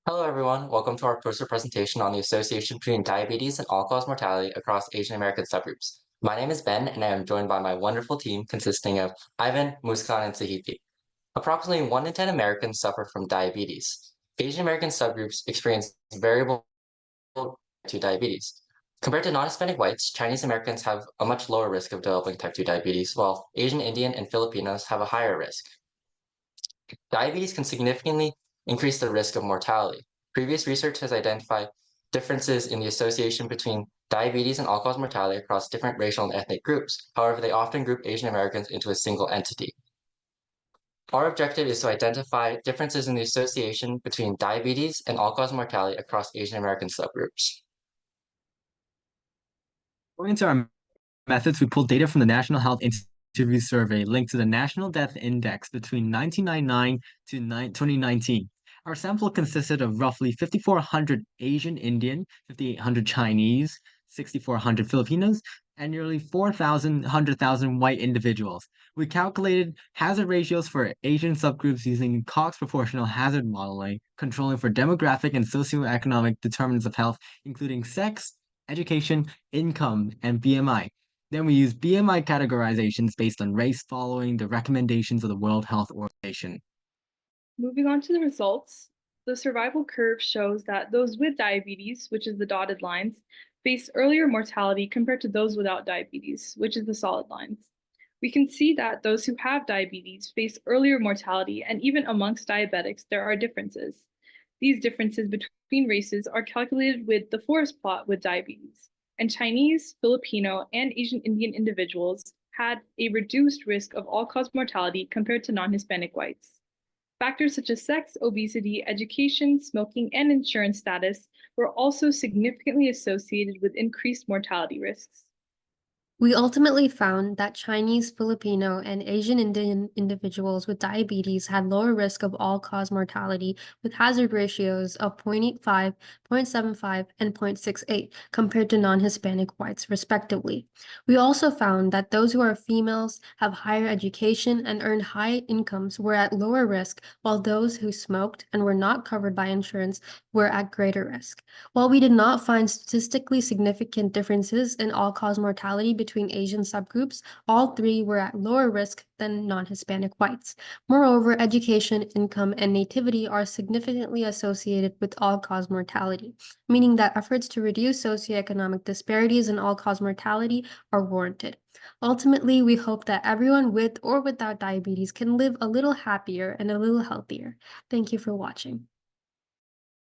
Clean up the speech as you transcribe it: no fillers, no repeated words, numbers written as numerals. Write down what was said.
Hello, everyone. Welcome to our poster presentation on the association between diabetes and all-cause mortality across Asian American subgroups. My name is Ben, and I am joined by my wonderful team consisting of Ivan, Muskan, and Sahiti. Approximately 1 in 10 Americans suffer from diabetes. Asian American subgroups experience variable type 2 diabetes. Compared to non-Hispanic whites, Chinese Americans have a much lower risk of developing type 2 diabetes, while Asian, Indian, and Filipinos have a higher risk. Diabetes can significantly increase the risk of mortality. Previous research has identified differences in the association between diabetes and all-cause mortality across different racial and ethnic groups. However, they often group Asian Americans into a single entity. Our objective is to identify differences in the association between diabetes and all-cause mortality across Asian American subgroups. According to our methods, we pulled data from the National Health Interview Survey linked to the National Death Index between 1999 to 2019. Our sample consisted of roughly 5,400 Asian Indian, 5,800 Chinese, 6,400 Filipinos, and nearly 4,000 white individuals. We calculated hazard ratios for Asian subgroups using Cox proportional hazard modeling, controlling for demographic and socioeconomic determinants of health, including sex, education, income, and BMI. Then we use BMI categorizations based on race following the recommendations of the World Health Organization. Moving on to the results, the survival curve shows that those with diabetes, which is the dotted lines, face earlier mortality compared to those without diabetes, which is the solid lines. We can see that those who have diabetes face earlier mortality, and even amongst diabetics, there are differences. These differences between races are calculated with the forest plot with diabetes, and Chinese, Filipino, and Asian Indian individuals had a reduced risk of all-cause mortality compared to non-Hispanic whites. Factors such as sex, obesity, education, smoking, and insurance status were also significantly associated with increased mortality risks. We ultimately found that Chinese, Filipino, and Asian Indian individuals with diabetes had lower risk of all-cause mortality with hazard ratios of 0.85, 0.75, and 0.68 compared to non-Hispanic whites, respectively. We also found that those who are females, have higher education, and earned high incomes were at lower risk, while those who smoked and were not covered by insurance were at greater risk. While we did not find statistically significant differences in all-cause mortality between Asian subgroups, all three were at lower risk than non-Hispanic whites. Moreover, education, income, and nativity are significantly associated with all-cause mortality, meaning that efforts to reduce socioeconomic disparities in all-cause mortality are warranted. Ultimately, we hope that everyone with or without diabetes can live a little happier and a little healthier. Thank you for watching.